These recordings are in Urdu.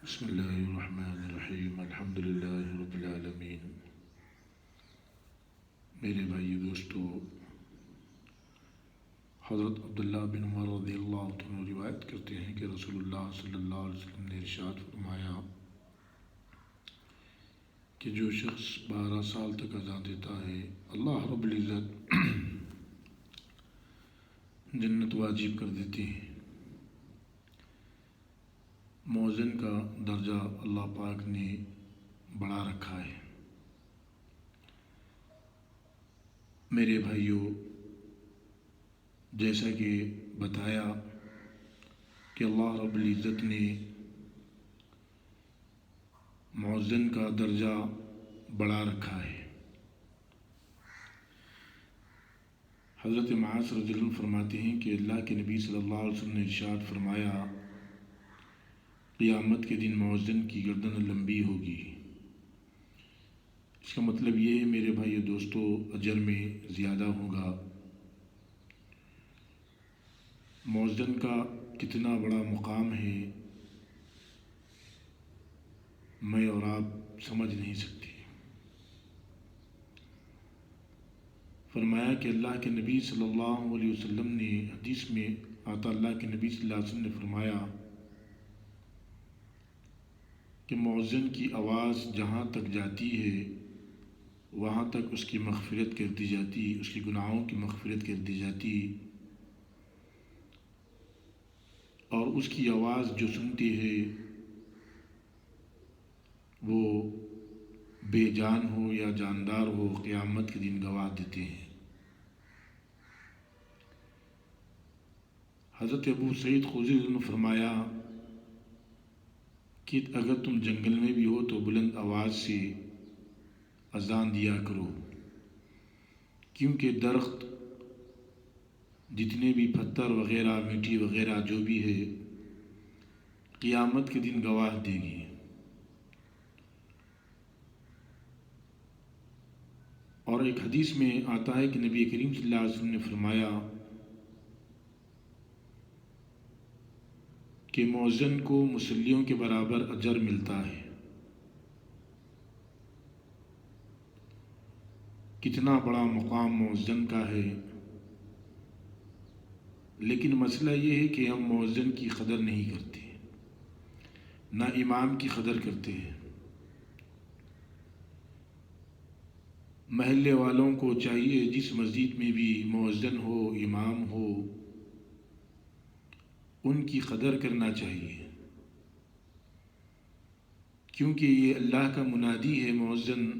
بسم اللہ الرحمن الرحیم الحمد للہ رب العالمین۔ میرے بھائی دوستو، حضرت عبداللہ بن عمر رضی اللہ عنہ روایت کرتے ہیں کہ رسول اللہ صلی اللہ علیہ وسلم نے ارشاد فرمایا کہ جو شخص 12 سال تک اذان دیتا ہے اللہ رب العزت جنت واجب کر دیتے ہیں۔ مؤذن کا درجہ اللہ پاک نے بڑھا رکھا ہے۔ میرے بھائیوں، جیسا کہ بتایا کہ اللہ رب العزت نے مؤذن کا درجہ بڑھا رکھا ہے۔ حضرت معاذ رضی اللہ عنہ فرماتے ہیں کہ اللہ کے نبی صلی اللہ علیہ وسلم نے ارشاد فرمایا، قیامت کے دن مؤذن کی گردن لمبی ہوگی۔ اس کا مطلب یہ ہے میرے بھائی و دوستو، اجر میں زیادہ ہوگا۔ مؤذن کا کتنا بڑا مقام ہے میں اور آپ سمجھ نہیں سکتے۔ فرمایا کہ اللہ کے نبی صلی اللہ علیہ وسلم نے حدیث میں آتا، اللہ کے نبی صلی اللہ علیہ وسلم نے فرمایا کہ مؤذن کی آواز جہاں تک جاتی ہے وہاں تک اس کی مغفرت کر دی جاتی، اس کی گناہوں کی مغفرت کر دی جاتی، اور اس کی آواز جو سنتی ہے وہ بے جان ہو یا جاندار ہو، قیامت کے دن گواہ دیتے ہیں۔ حضرت ابو سعید خدری نے فرمایا کہ اگر تم جنگل میں بھی ہو تو بلند آواز سے اذان دیا کرو، کیونکہ درخت جتنے بھی پتھر وغیرہ، مٹی وغیرہ جو بھی ہے، قیامت کے دن گواہ دے گی۔ اور ایک حدیث میں آتا ہے کہ نبی کریم صلی اللہ علیہ وسلم نے فرمایا کہ مؤذن کو مصلیوں کے برابر اجر ملتا ہے۔ کتنا بڑا مقام مؤذن کا ہے، لیکن مسئلہ یہ ہے کہ ہم مؤذن کی قدر نہیں کرتے، نہ امام کی قدر کرتے ہیں۔ محلے والوں کو چاہیے جس مسجد میں بھی مؤذن ہو، امام ہو، ان کی قدر کرنا چاہیے، کیونکہ یہ اللہ کا منادی ہے۔ مؤذن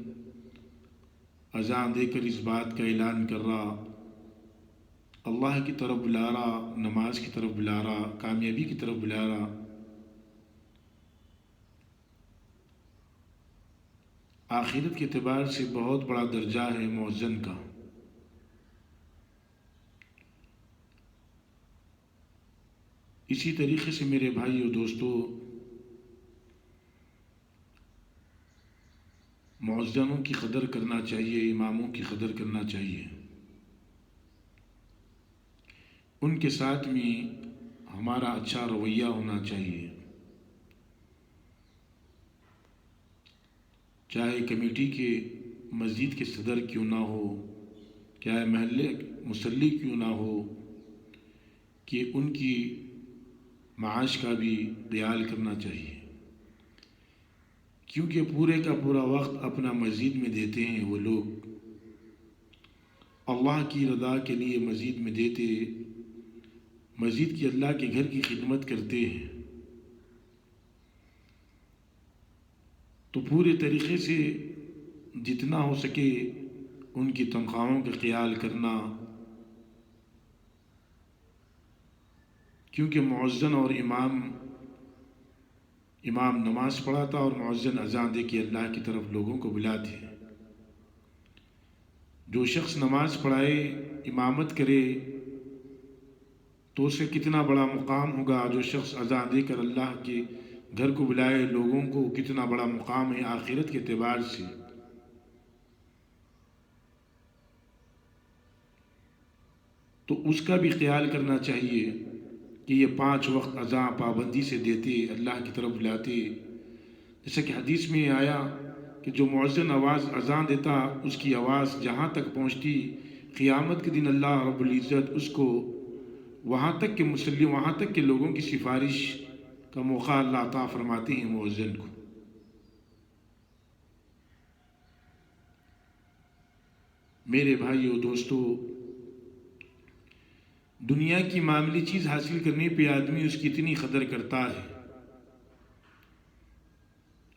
اذان دے کر اس بات کا اعلان کر رہا، اللہ کی طرف بلا رہا، نماز کی طرف بلا رہا، کامیابی کی طرف بلا رہا۔ آخرت کے اعتبار سے بہت بڑا درجہ ہے مؤذن کا۔ اسی طریقے سے میرے بھائی اور دوستو، مؤذنوں کی قدر کرنا چاہیے، اماموں کی قدر کرنا چاہیے۔ ان کے ساتھ میں ہمارا اچھا رویہ ہونا چاہیے، چاہے کمیٹی کے مسجد کے صدر کیوں نہ ہو، چاہے محلے مصلی کیوں نہ ہو، کہ ان کی معاش کا بھی خیال کرنا چاہیے، کیونکہ پورے کا پورا وقت اپنا مسجد میں دیتے ہیں۔ وہ لوگ اللہ کی رضا کے لیے مسجد میں دیتے، مسجد کی، اللہ کے گھر کی خدمت کرتے ہیں، تو پورے طریقے سے جتنا ہو سکے ان کی تنخواہوں کا خیال کرنا، کیونکہ مؤذن اور امام نماز پڑھاتا اور مؤذن اذان دے کے اللہ کی طرف لوگوں کو بلاتے ہیں۔ جو شخص نماز پڑھائے، امامت کرے، تو اسے کتنا بڑا مقام ہوگا۔ جو شخص اذان دے کر اللہ کے گھر کو بلائے لوگوں کو، کتنا بڑا مقام ہے آخرت کے اعتبار سے۔ تو اس کا بھی خیال کرنا چاہیے کہ یہ 5 وقت اذان پابندی سے دیتے، اللہ کی طرف بلاتے، جیسا کہ حدیث میں آیا کہ جو مؤذن اذان دیتا اس کی آواز جہاں تک پہنچتی قیامت کے دن اللہ رب العزت اس کو وہاں تک کہ مسلم وہاں تک کہ لوگوں کی سفارش کا موقع اللہ عطا فرماتے ہیں مؤذن کو۔ میرے بھائیو دوستو، دنیا کی معمولی چیز حاصل کرنے پہ آدمی اس کی اتنی قدر کرتا ہے۔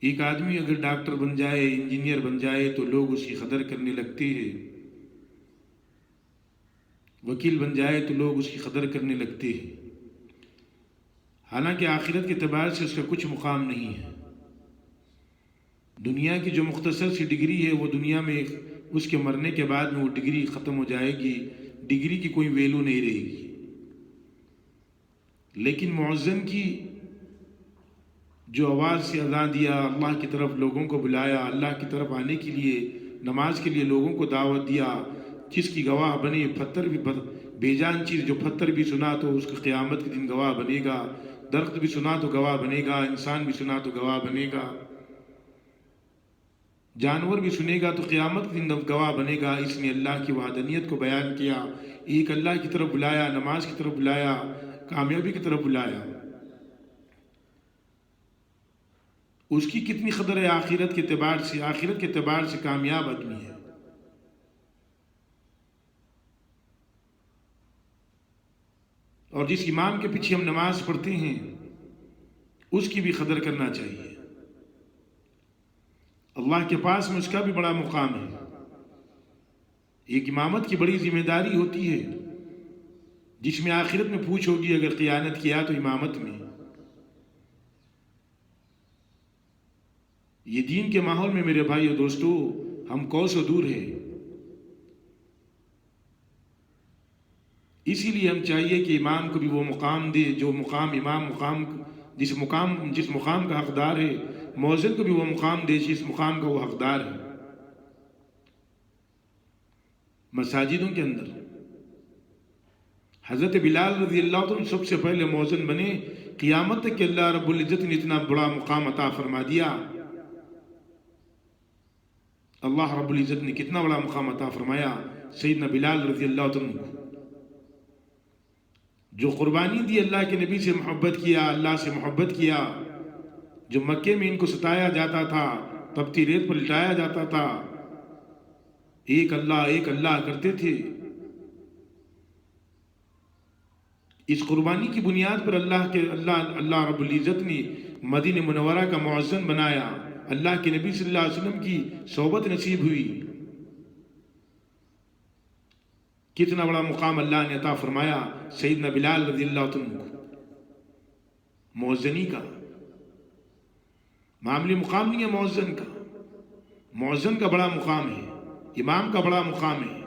ایک آدمی اگر ڈاکٹر بن جائے، انجینئر بن جائے تو لوگ اس کی قدر کرنے لگتے ہیں، وکیل بن جائے تو لوگ اس کی قدر کرنے لگتے ہیں، حالانکہ آخرت کے اعتبار سے اس کا کچھ مقام نہیں ہے۔ دنیا کی جو مختصر سی ڈگری ہے وہ دنیا میں اس کے مرنے کے بعد میں وہ ڈگری ختم ہو جائے گی، ڈگری کی کوئی ویلو نہیں رہے گی۔ لیکن مؤذن کی جو آواز سے اذان دیا، اللہ کی طرف لوگوں کو بلایا، اللہ کی طرف آنے کے لیے، نماز کے لیے لوگوں کو دعوت دیا، جس کی گواہ بنے پتھر بھی، بے جان چیز جو پتھر بھی سنا تو اس کو قیامت کے دن گواہ بنے گا، درخت بھی سنا تو گواہ بنے گا، انسان بھی سنا تو گواہ بنے گا، جانور بھی سنے گا تو قیامت کے دن گواہ بنے گا۔ اس نے اللہ کی وحدانیت کو بیان کیا، ایک اللہ کی طرف بلایا، نماز کی طرف بلایا، کامیابی کی طرف بلایا۔ اس کی کتنی قدر ہے آخرت کے اعتبار سے، آخرت کے اعتبار سے کامیاب آدمی ہے۔ اور جس امام کے پیچھے ہم نماز پڑھتے ہیں اس کی بھی قدر کرنا چاہیے۔ اللہ کے پاس میں اس کا بھی بڑا مقام ہے۔ ایک امامت کی بڑی ذمہ داری ہوتی ہے، جس میں آخرت میں پوچھ ہوگی اگر خیانت کیا تو امامت میں۔ یہ دین کے ماحول میں میرے بھائی اور دوستو ہم کوسوں دور ہیں۔ اسی لیے ہم چاہیے کہ امام کو بھی وہ مقام دے جو مقام امام جس مقام کا حقدار ہے، مؤذن کو بھی وہ مقام دے جس مقام کا وہ حقدار ہے۔ مساجدوں کے اندر حضرت بلال رضی اللہ عنہ سب سے پہلے مؤذن بنے، قیامت تک کہ اللہ رب العزت نے اتنا بڑا مقام عطا فرما دیا۔ اللہ رب العزت نے کتنا بڑا مقام عطا فرمایا سیدنا بلال رضی اللہ عنہ کو، جو قربانی دی، اللہ کے نبی سے محبت کیا، اللہ سے محبت کیا، جو مکے میں ان کو ستایا جاتا تھا، تپتی ریت پر لٹایا جاتا تھا، ایک اللہ کرتے تھے۔ اس قربانی کی بنیاد پر اللہ رب العزت نے مدینہ منورہ کا مؤذن بنایا، اللہ کے نبی صلی اللہ علیہ وسلم کی صحبت نصیب ہوئی۔ کتنا بڑا مقام اللہ نے عطا فرمایا سیدنا بلال رضی اللہ عنہ کو، مؤذنی کا معاملی مقام نہیں ہے، مؤذن کا بڑا مقام ہے، امام کا بڑا مقام ہے۔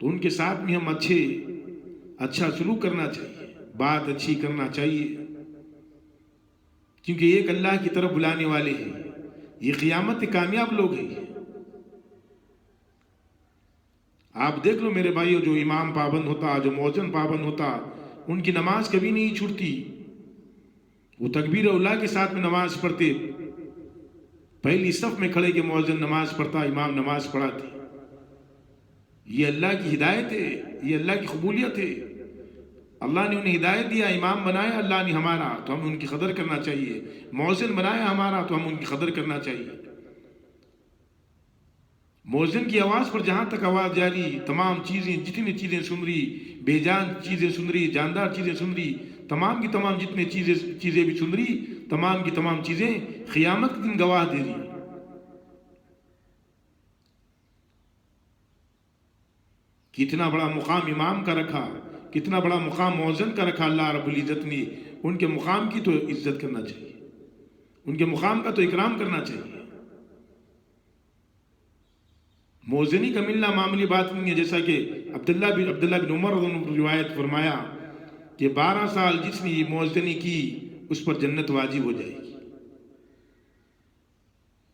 تو ان کے ساتھ میں ہم اچھا سلوک کرنا چاہیے، بات اچھی کرنا چاہیے، کیونکہ ایک اللہ کی طرف بلانے والے ہیں، یہ قیامت کے کامیاب لوگ ہیں۔ آپ دیکھ لو میرے بھائیو، جو امام پابند ہوتا، جو مؤذن پابند ہوتا، ان کی نماز کبھی نہیں چھوٹتی، وہ تکبیر اولیٰ کے ساتھ میں نماز پڑھتے، پہلی صف میں کھڑے کے مؤذن نماز پڑھتا، امام نماز پڑھاتے۔ یہ اللہ کی ہدایت ہے، یہ اللہ کی قبولیت ہے۔ اللہ نے انہیں ہدایت دیا، امام بنایا اللہ نے ہمارا، تو ہم ان کی قدر کرنا چاہیے، مؤذن بنایا ہمارا تو ہم ان کی قدر کرنا چاہیے۔ مؤذن کی آواز پر جہاں تک آواز جاری، تمام چیزیں، جتنی چیزیں سن رہی، بے جان چیزیں سن رہی، جاندار چیزیں سن رہی، تمام کی تمام جتنے چیزیں بھی سن رہی، تمام کی تمام چیزیں قیامت کے دن گواہ دے رہی۔ کتنا بڑا مقام امام کا رکھا، کتنا بڑا مقام مؤذن کا رکھا اللہ رب العزت نے۔ ان کے مقام کی تو عزت کرنا چاہیے، ان کے مقام کا تو اکرام کرنا چاہیے۔ مؤذنی کا ملنا معمولی بات نہیں ہے، جیسا کہ عبداللہ بن عمر روایت فرمایا کہ 12 سال جس نے یہ مؤذنی کی اس پر جنت واجب ہو جائے گی۔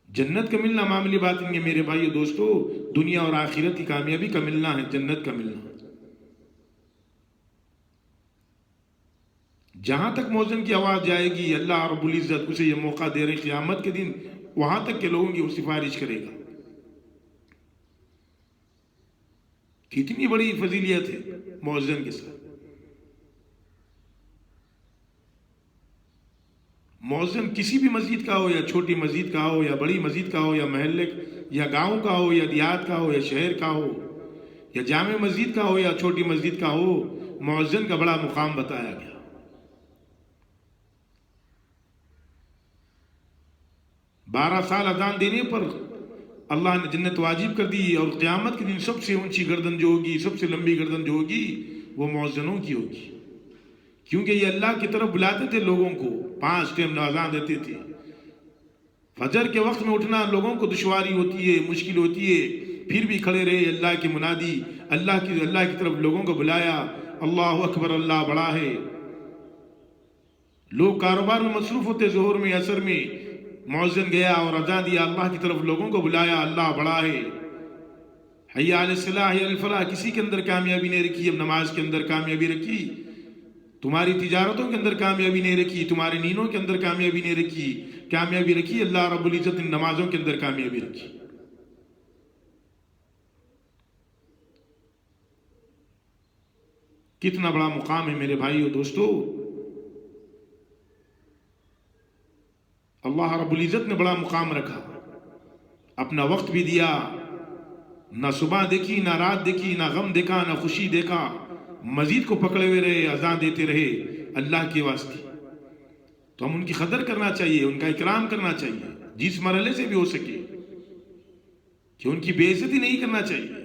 جنت کا ملنا معمولی بات نہیں ہے میرے بھائیو دوستو، دنیا اور آخرت کی کامیابی کا ملنا ہے، جنت کا ملنا۔ جہاں تک مؤذن کی آواز جائے گی اللہ رب العزت اسے یہ موقع دے رہے قیامت کے دن وہاں تک کے لوگوں کی وہ سفارش کرے گا. کتنی بڑی فضیلیت ہے مؤذن کے ساتھ. مؤذن کسی بھی مسجد کا ہو یا چھوٹی مسجد کا ہو یا بڑی مسجد کا ہو یا محلے یا گاؤں کا ہو یا دیہات کا ہو یا شہر کا ہو یا جامع مسجد کا ہو یا چھوٹی مسجد کا ہو، مؤذن کا بڑا مقام بتایا گیا. 12 سال اذان دینے پر اللہ نے جنت واجب کر دی، اور قیامت کے دن سب سے اونچی گردن جو ہوگی، سب سے لمبی گردن جو ہوگی وہ مؤذنوں کی ہوگی، کیونکہ یہ اللہ کی طرف بلاتے تھے لوگوں کو. 5 ٹائم اذان دیتے تھے. فجر کے وقت میں اٹھنا لوگوں کو دشواری ہوتی ہے، مشکل ہوتی ہے، پھر بھی کھڑے رہے. اللہ کے منادی اللہ کی طرف لوگوں کو بلایا. اللہ اکبر، اللہ بڑا ہے. لوگ کاروبار میں مصروف ہوتے، ظہر میں عصر میں، مؤذن گیا اور اذان دیا، اللہ کی طرف لوگوں کو بلایا، اللہ بڑا ہے. حی علی الصلاح، حی علی الفلاح. کسی کے اندر کامیابی نہیں رکھی، اب نماز کے اندر کامیابی رکھی، تمہاری تجارتوں کے اندر کامیابی نہیں رکھی، تمہاری نیندوں کے اندر کامیابی نہیں رکھی. کامیابی رکھی اللہ رب العزت نے نمازوں کے اندر کامیابی رکھی. کتنا بڑا مقام ہے میرے بھائیو دوستو. اللہ رب العزت نے بڑا مقام رکھا، اپنا وقت بھی دیا. نہ صبح دیکھی، نہ رات دیکھی، نہ غم دیکھا، نہ خوشی دیکھا. مسجد کو پکڑے ہوئے رہے، اذان دیتے رہے اللہ کے واسطے. تو ہم ان کی قدر کرنا چاہیے، ان کا اکرام کرنا چاہیے جس مرحلے سے بھی ہو سکے، کہ ان کی بے عزتی نہیں کرنا چاہیے،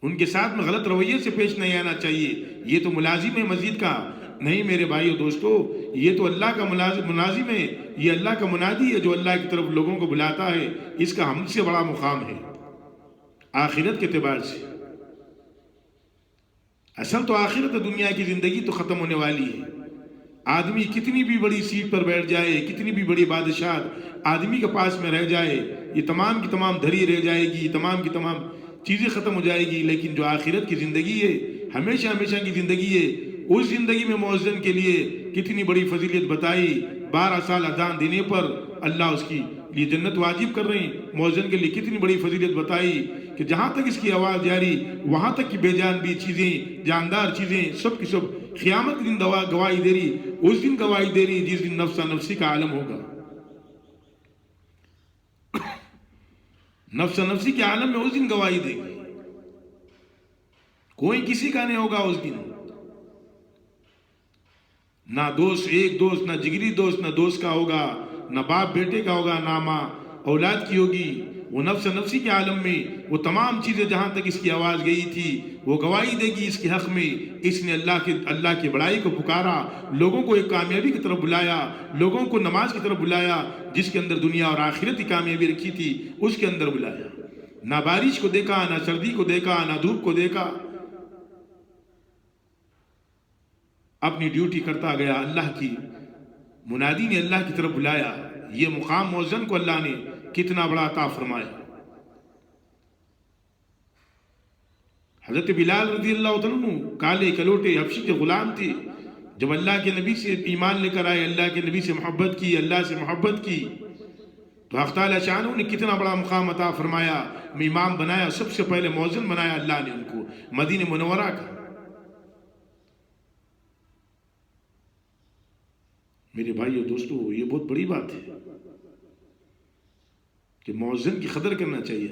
ان کے ساتھ میں غلط رویے سے پیش نہیں آنا چاہیے. یہ تو ملازم ہے مسجد کا نہیں میرے بھائیو دوستو، یہ تو اللہ کا ملازم ہے، یہ اللہ کا منادی ہے جو اللہ کی طرف لوگوں کو بلاتا ہے. اس کا ہم سے بڑا مقام ہے آخرت کے اعتبار سے. اصل تو آخرت دنیا کی زندگی تو ختم ہونے والی ہے. آدمی کتنی بھی بڑی سیٹ پر بیٹھ جائے، کتنی بھی بڑی بادشاہت آدمی کے پاس میں رہ جائے، یہ تمام کی تمام دھری رہ جائے گی، تمام کی تمام چیزیں ختم ہو جائے گی. لیکن جو آخرت کی زندگی ہے، ہمیشہ ہمیشہ کی زندگی ہے، اس زندگی میں مؤذن کے لیے کتنی بڑی فضیلت بتائی. 12 سال اذان دینے پر اللہ اس کی لیے جنت واجب کر رہے ہیں. مؤذن کے لیے کتنی بڑی فضیلت بتائی کہ جہاں تک اس کی آواز جاری وہاں تک کی بے جان بھی چیزیں، جاندار چیزیں سب کی سب قیامت کے دن گواہی دے رہی. اس دن گواہی دے رہی جس دن نفسا نفسی کا عالم ہوگا. نفسا نفسی کے عالم میں اس دن گواہی دے گی، کوئی کسی کا نہیں ہوگا اس دن. نہ دوست ایک دوست، نہ جگری دوست، نہ دوست کا ہوگا، نہ باپ بیٹے کا ہوگا، نہ ماں اولاد کی ہوگی. وہ نفس نفسی کے عالم میں وہ تمام چیزیں جہاں تک اس کی آواز گئی تھی وہ گواہی دے گی اس کے حق میں. اس نے اللہ کی بڑائی کو پکارا، لوگوں کو ایک کامیابی کی طرف بلایا، لوگوں کو نماز کی طرف بلایا جس کے اندر دنیا اور آخرت کی کامیابی رکھی تھی اس کے اندر بلایا. نہ بارش کو دیکھا، نہ سردی کو دیکھا، نہ دھوپ کو دیکھا، اپنی ڈیوٹی کرتا گیا. اللہ کی منادی نے اللہ کی طرف بلایا. یہ مقام مؤذن کو اللہ نے کتنا بڑا عطا فرمایا. حضرت بلال رضی اللہ عنہ کالے کلوٹے حبشی کے غلام تھے. جب اللہ کے نبی سے ایمان لے کر آئے، اللہ کے نبی سے محبت کی، اللہ سے محبت کی، تو حق تعالی شانہ نے کتنا بڑا مقام عطا فرمایا. امام بنایا، سب سے پہلے مؤذن بنایا اللہ نے ان کو مدینہ منورہ کا. میرے بھائیو دوستو، یہ بہت بڑی بات ہے کہ مؤذن کی قدر کرنا چاہیے،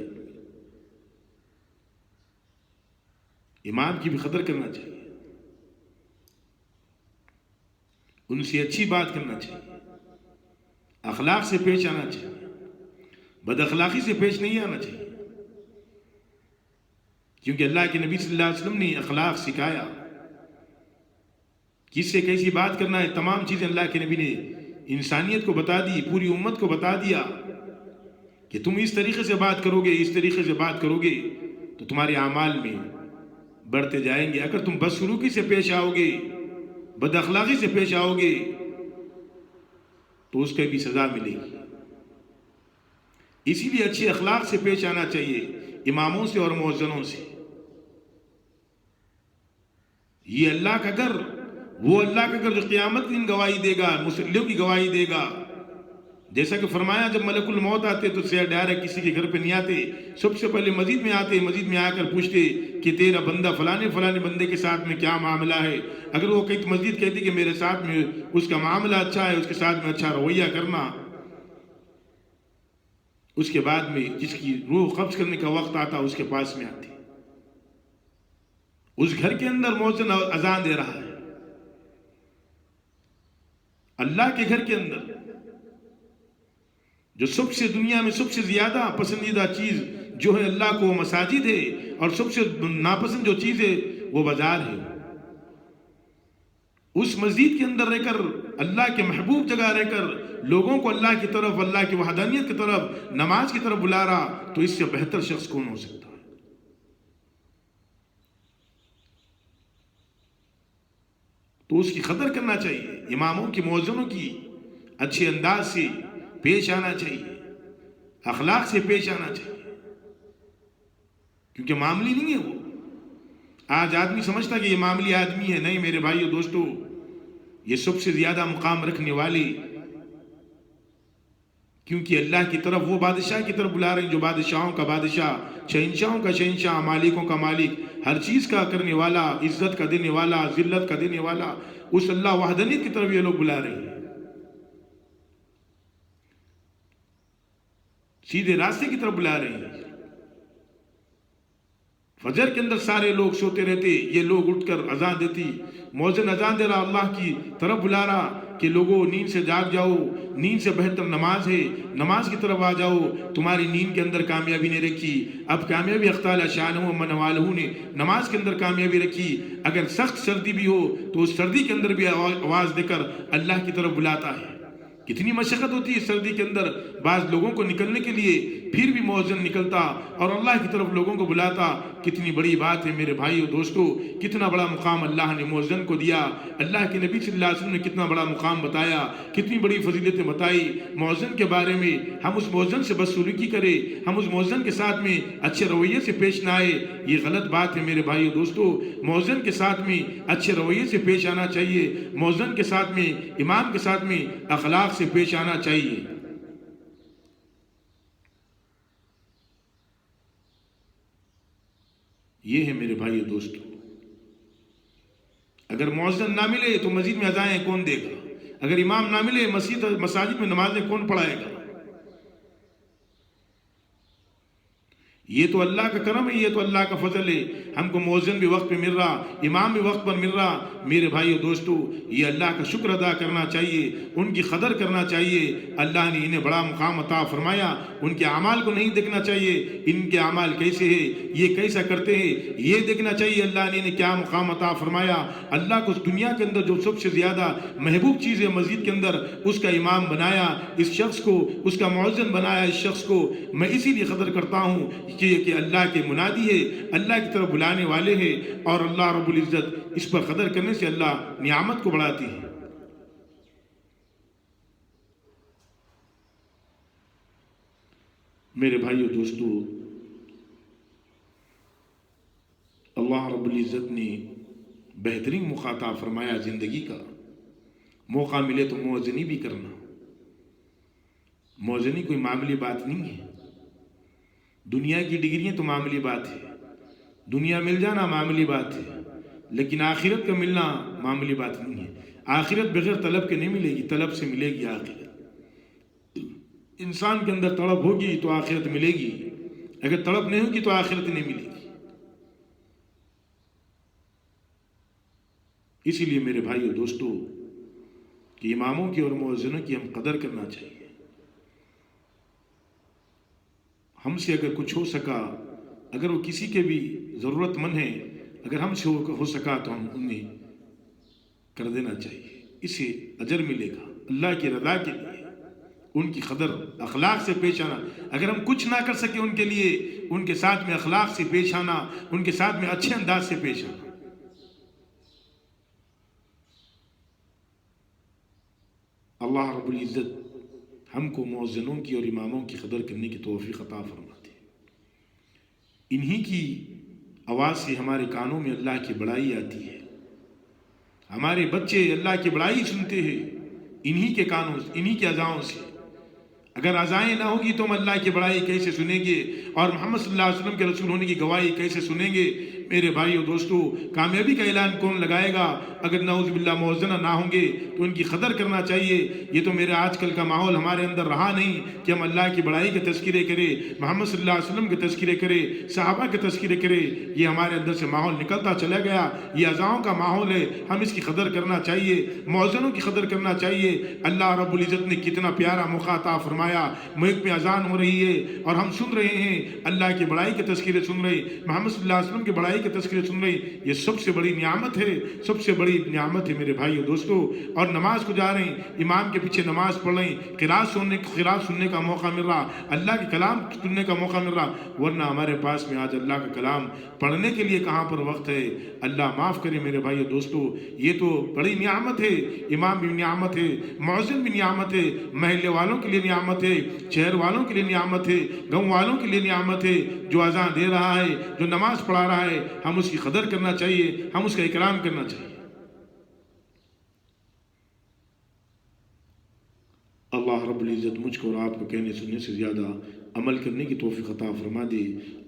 امام کی بھی قدر کرنا چاہیے، ان سے اچھی بات کرنا چاہیے، اخلاق سے پیش آنا چاہیے، بد اخلاقی سے پیش نہیں آنا چاہیے. کیونکہ اللہ کے نبی صلی اللہ علیہ وسلم نے اخلاق سکھایا، کس سے کیسی بات کرنا ہے. تمام چیزیں اللہ کے نبی نے انسانیت کو بتا دی، پوری امت کو بتا دیا کہ تم اس طریقے سے بات کرو گے، اس طریقے سے بات کرو گے تو تمہارے اعمال میں بڑھتے جائیں گے. اگر تم بدسلوکی سے پیش آؤ گے، بد اخلاقی سے پیش آؤ گے تو اس کی بھی سزا ملے گی. اسی لیے اچھے اخلاق سے پیش آنا چاہیے اماموں سے اور مؤذنوں سے. یہ اللہ کا گھر وہ اللہ کا اگر جو قیامت کی دن گواہی دے گا، مسلموں کی گواہی دے گا، جیسا کہ فرمایا جب ملک الموت آتے تو ڈائریکٹ کسی کے گھر پہ نہیں آتے، سب سے پہلے مسجد میں آتے، مسجد میں آ کر پوچھتے کہ تیرا بندہ فلانے فلانے بندے کے ساتھ میں کیا معاملہ ہے. اگر وہ کئی مسجد کہتی کہ میرے ساتھ میں اس کا معاملہ اچھا ہے، اس کے ساتھ میں اچھا رویہ کرنا، اس کے بعد میں جس کی روح قبض کرنے کا وقت آتا اس کے پاس میں آتی. اس گھر کے اندر مؤذن اذان دے رہا ہے، اللہ کے گھر کے اندر جو سب سے دنیا میں سب سے زیادہ پسندیدہ چیز جو ہے اللہ کو مساجد ہے، اور سب سے ناپسند جو چیز ہے وہ بازار ہے. اس مسجد کے اندر رہ کر اللہ کے محبوب جگہ رہ کر لوگوں کو اللہ کی طرف، اللہ کی وحدانیت کی طرف، نماز کی طرف بلا رہا، تو اس سے بہتر شخص کون ہو سکتا ہے؟ تو اس کی قدر کرنا چاہیے، اماموں کی، مؤذنوں کی اچھے انداز سے پیش آنا چاہیے، اخلاق سے پیش آنا چاہیے، کیونکہ معاملی نہیں ہے وہ. آج آدمی سمجھتا کہ یہ معاملی آدمی ہے، نہیں میرے بھائیو دوستو، یہ سب سے زیادہ مقام رکھنے والی، کیونکہ اللہ کی طرف، وہ بادشاہ کی طرف بلا رہے ہیں جو بادشاہوں کا بادشاہ، شہنشاہوں کا شہنشاہ، مالکوں کا مالک، ہر چیز کا کرنے والا، عزت کا دینے والا، ذلت کا دینے والا، اس اللہ وحدانیت کی طرف یہ لوگ بلا رہے ہیں، سیدھے راستے کی طرف بلا رہے ہیں. فجر کے اندر سارے لوگ سوتے رہتے، یہ لوگ اٹھ کر اذان دیتی، مؤذن اذان دے رہا، اللہ کی طرف بلا رہا کہ لوگوں نیند سے جاگ جاؤ، نیند سے بہتر نماز ہے، نماز کی طرف آ جاؤ، تمہاری نیند کے اندر کامیابی نے رکھی. اب کامیابی اختال شانہ و من والہ نے نماز کے اندر کامیابی رکھی. اگر سخت سردی بھی ہو تو اس سردی کے اندر بھی آواز دے کر اللہ کی طرف بلاتا ہے. کتنی مشقت ہوتی ہے سردی کے اندر بعض لوگوں کو نکلنے کے لیے، پھر بھی مؤذن نکلتا اور اللہ کی طرف لوگوں کو بلاتا. کتنی بڑی بات ہے میرے بھائیو دوستو، کتنا بڑا مقام اللہ نے مؤذن کو دیا. اللہ کے نبی صلی اللہ علیہ وسلم نے کتنا بڑا مقام بتایا، کتنی بڑی فضیلتیں بتائی مؤذن کے بارے میں. ہم اس مؤذن سے بدسلوکی کرے، ہم اس مؤذن کے ساتھ میں اچھے رویے سے پیش نہ آئے، یہ غلط بات ہے میرے بھائیو دوستو. مؤذن کے ساتھ میں اچھے رویے سے پیش آنا چاہیے، مؤذن کے ساتھ میں، امام کے ساتھ میں اخلاق سے پیش آنا چاہیے. یہ ہے میرے بھائیو دوستو. اگر مؤذن نہ ملے تو مسجد میں اذانیں کون دے گا؟ اگر امام نہ ملے مساجد میں نمازیں کون پڑھائے گا؟ یہ تو اللہ کا کرم ہے، یہ تو اللہ کا فضل ہے. ہم کو مؤذن بھی وقت پہ مل رہا، امام بھی وقت پر مل رہا. میرے بھائیو دوستو، یہ اللہ کا شکر ادا کرنا چاہیے، ان کی قدر کرنا چاہیے. اللہ نے انہیں بڑا مقام عطا فرمایا، ان کے اعمال کو نہیں دیکھنا چاہیے ان کے اعمال کیسے ہیں، یہ کیسا کرتے ہیں، یہ دیکھنا چاہیے اللہ نے انہیں کیا مقام عطا فرمایا. اللہ کو اس دنیا کے اندر جو سب سے زیادہ محبوب چیز ہے مسجد کے اندر، اس کا امام بنایا، اس شخص کو اس کا مؤذن بنایا. اس شخص کو میں اسی لیے قدر کرتا ہوں کہ اللہ کے منادی ہے، اللہ کی طرف بلانے والے ہیں، اور اللہ رب العزت اس پر قدر کرنے سے اللہ نعمت کو بڑھاتی ہے. میرے بھائیو دوستو، اللہ رب العزت نے بہترین موقع عطا فرمایا زندگی کا. موقع ملے تو مؤذنی بھی کرنا. مؤذنی کوئی معمولی بات نہیں ہے. دنیا کی ڈگریاں تو معمولی بات ہے، دنیا مل جانا معمولی بات ہے، لیکن آخرت کا ملنا معمولی بات نہیں ہے. آخرت بغیر طلب کے نہیں ملے گی، طلب سے ملے گی آخرت. انسان کے اندر طلب ہوگی تو آخرت ملے گی، اگر طلب نہیں ہوگی تو آخرت نہیں ملے گی. اسی لیے میرے بھائیو دوستو کہ اماموں کی اور مؤذنوں کی ہم قدر کرنا چاہیے. ہم سے اگر کچھ ہو سکا، اگر وہ کسی کے بھی ضرورت مند ہیں، اگر ہم سے ہو سکا تو ہم انہیں کر دینا چاہیے. اسے اجر ملے گا اللہ کی رضا کے لیے. ان کی قدر اخلاق سے پیش آنا. اگر ہم کچھ نہ کر سکے ان کے لیے، ان کے ساتھ میں اخلاق سے پیش آنا، ان کے ساتھ میں اچھے انداز سے پیش آنا. اللہ رب العزت ہم کو مؤذنوں کی اور اماموں کی قدر کرنے کی توفیق عطا فرماتے ہیں. انہی کی آواز سے ہمارے کانوں میں اللہ کی بڑائی آتی ہے، ہمارے بچے اللہ کی بڑائی سنتے ہیں انہی کے کانوں سے، انہی کے اذاؤں سے۔ اگر اذائیں نہ ہوگی تو ہم اللہ کی بڑائی کیسے سنیں گے اور محمد صلی اللہ علیہ وسلم کے رسول ہونے کی گواہی کیسے سنیں گے؟ میرے بھائیو دوستو، کامیابی کا اعلان کون لگائے گا اگر نعوذ باللہ موزنہ نہ ہوں گے؟ تو ان کی قدر کرنا چاہیے۔ یہ تو میرے آج کل کا ماحول ہمارے اندر رہا نہیں کہ ہم اللہ کی بڑائی کے تذکرے کریں، محمد صلی اللہ علیہ وسلم کے تذکرے کریں، صحابہ کے تذکرے کریں۔ یہ ہمارے اندر سے ماحول نکلتا چلا گیا، یہ اذاؤں کا ماحول ہے، ہم اس کی قدر کرنا چاہیے، موزنوں کی قدر کرنا چاہیے۔ اللہ رب العزت نے کتنا پیارا موقع عطا فرمایا، ملک میں اذان ہو رہی ہے اور ہم سن رہے ہیں، اللہ کی بڑائی کے تذکرے سن رہے، محمد صلی اللہ علیہ وسلم کی بڑائی کے تذکرے سن رہے۔ یہ سب سے بڑی نعمت ہے، سب سے بڑی نعمت ہے میرے بھائیو دوستو۔ اور نماز کو جا رہے ہیں، امام کے پیچھے نماز پڑھ رہے ہیں، قرات سننے کا موقع مل رہا، اللہ کے کلام سننے کا موقع مل رہا، ورنہ ہمارے پاس میں آج اللہ کا کلام پڑھنے کے لیے کہاں پر وقت ہے؟ اللہ معاف کرے میرے بھائیو دوستو، یہ تو بڑی نعمت ہے۔ امام بھی نعمت ہے، مؤذن بھی نعمت ہے، محلے والوں کے لیے نعمت ہے، شہر والوں کے لیے نعمت ہے، گاؤں والوں کے لیے نعمت ہے۔ جو اذان دے رہا ہے، جو نماز پڑھا رہا ہے، ہم اس کی قدر کرنا چاہیے، ہم اس کا اکرام کرنا چاہیے۔ اللہ رب العزت مجھ کو اور آپ کو کہنے سننے سے زیادہ عمل کرنے کی توفیق عطا فرما دے۔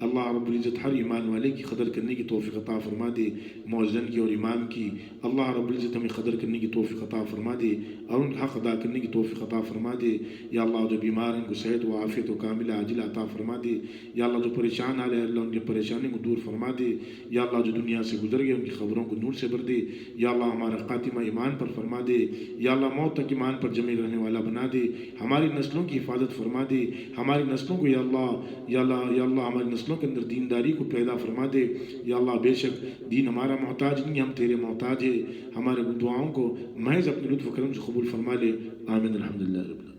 اللہ رب العزت ہر ایمان والے کی قدر کرنے کی توفیق عطا فرما دے، مؤذن کی اور امام کی۔ اللہ رب العزت ہمیں قدر کرنے کی توفیق عطا فرما دے اور ان کا حق ادا کرنے کی توفیق عطا فرما دے۔ یا اللہ جو بیمار ہیں ان کو صحت و عافیت و کاملہ عاجلہ عطا فرما دے۔ یا اللہ جو پریشان حال ہے اللہ ان کی پریشانی کو دور فرما دے۔ یا اللہ جو دنیا سے گزر گئے ان کی خبروں کو نور سے بھر دے۔ یا اللہ ہمارا خاتمہ ایمان پر فرما دے۔ یا اللہ موت تک ایمان پر جمع رہنے والا بنا دے۔ ہماری نسلوں کی حفاظت فرما دے، ہماری نسلوں کو یا اللہ ہماری نسلوں کے اندر دینداری کو پیدا فرما دے۔ یا اللہ بے شک دین ہمارا محتاج نہیں، ہم تیرے محتاج ہیں، ہمارے دعاؤں کو محض اپنے لطف و کرم سے قبول فرما لے۔ آمین الحمدللہ رب العالمین۔